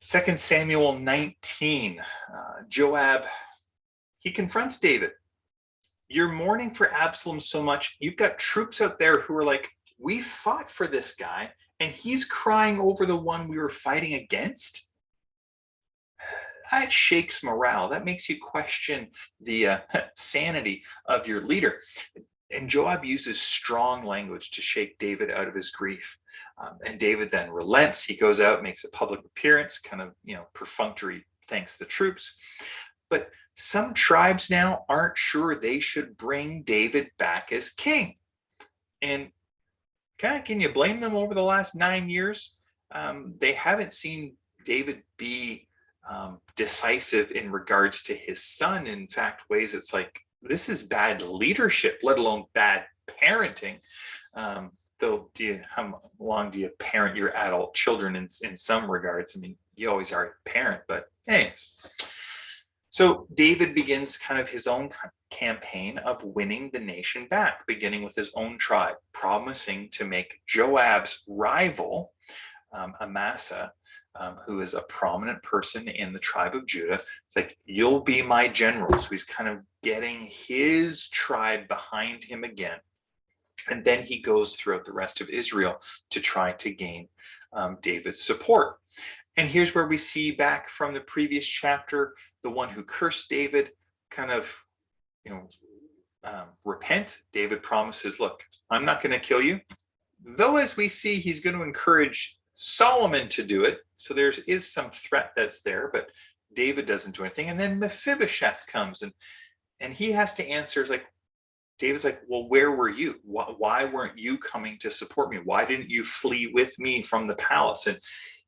2 Samuel 19, Joab, he confronts David. You're mourning for Absalom so much. You've got troops out there who are like, we fought for this guy, and he's crying over the one we were fighting against. That shakes morale. That makes you question the sanity of your leader. And Joab uses strong language to shake David out of his grief. And David then relents. He goes out, makes a public appearance, kind of, perfunctory thanks the troops. But some tribes now aren't sure they should bring David back as king. And can you blame them over the last 9 years? They haven't seen David be decisive in regards to his son. In fact, ways it's like, this is bad leadership, let alone bad parenting. Though, how long do you parent your adult children in some regards? I mean, you always are a parent, but anyways. So David begins kind of his own campaign of winning the nation back, beginning with his own tribe, promising to make Joab's rival, Amasa, who is a prominent person in the tribe of Judah. It's like, you'll be my general. So he's kind of getting his tribe behind him again. And then he goes throughout the rest of Israel to try to gain David's support. And here's where we see back from the previous chapter, the one who cursed David kind of, repent. David promises, look, I'm not going to kill you. Though, as we see, he's going to encourage Solomon to do it. So there is some threat that's there, but David doesn't do anything. And then Mephibosheth comes and he has to answer. It's like, David's like, well, where were you? Why weren't you coming to support me? Why didn't you flee with me from the palace? And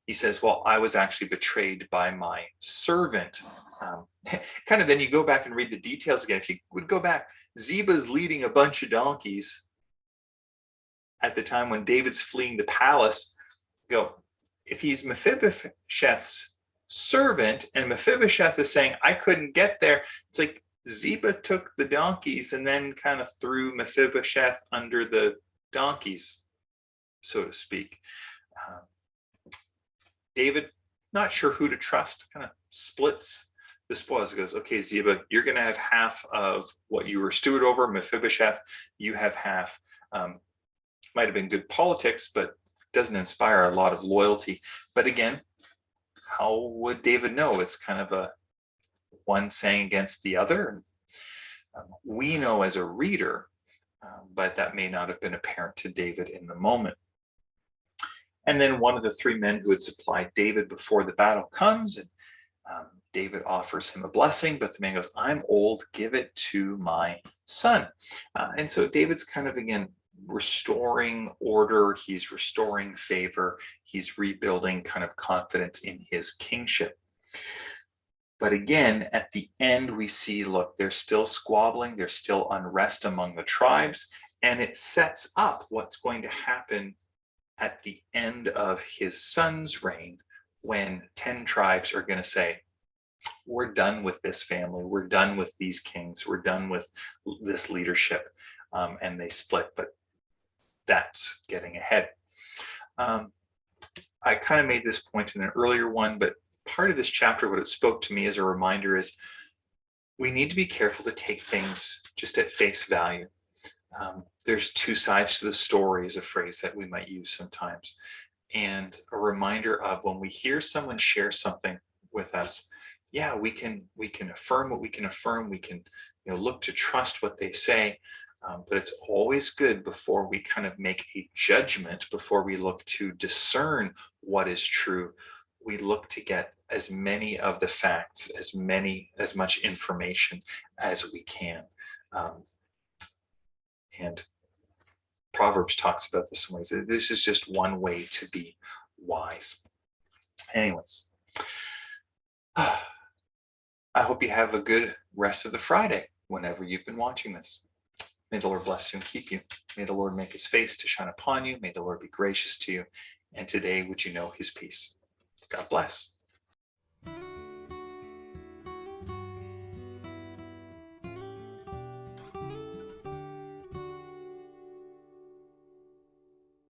he says, well, I was actually betrayed by my servant. Kind of then you go back and read the details again. If you would go back, Ziba's leading a bunch of donkeys at the time when David's fleeing the palace. If he's Mephibosheth's servant and Mephibosheth is saying, I couldn't get there, it's like Ziba took the donkeys and then kind of threw Mephibosheth under the donkeys, so to speak. David, not sure who to trust, kind of splits the spoils. He goes, okay, Ziba, you're going to have half of what you were steward over. Mephibosheth, you have half. Might have been good politics, but doesn't inspire a lot of loyalty. But again, how would David know? It's kind of a one saying against the other. We know as a reader, but that may not have been apparent to David in the moment. And then one of the three men who had supplied David before the battle comes, and David offers him a blessing, but the man goes, I'm old, give it to my son. And so David's kind of, again, restoring order, he's restoring favor, he's rebuilding kind of confidence in his kingship. But again, at the end, we see, look, there's still squabbling, there's still unrest among the tribes, and it sets up what's going to happen at the end of his son's reign, when 10 tribes are going to say, we're done with this family, we're done with these kings, we're done with this leadership, and they split. But that's getting ahead. I kind of made this point in an earlier one, but part of this chapter, what it spoke to me as a reminder is we need to be careful to take things just at face value. There's two sides to the story is a phrase that we might use sometimes. And a reminder of when we hear someone share something with us, yeah, we can affirm what we can affirm. We can look to trust what they say. But it's always good before we kind of make a judgment, before we look to discern what is true, we look to get as many of the facts, as much information as we can. And Proverbs talks about this in ways. This is just one way to be wise. Anyways, I hope you have a good rest of the Friday whenever you've been watching this. May the Lord bless you and keep you. May the Lord make his face to shine upon you. May the Lord be gracious to you. And today would you know his peace. God bless.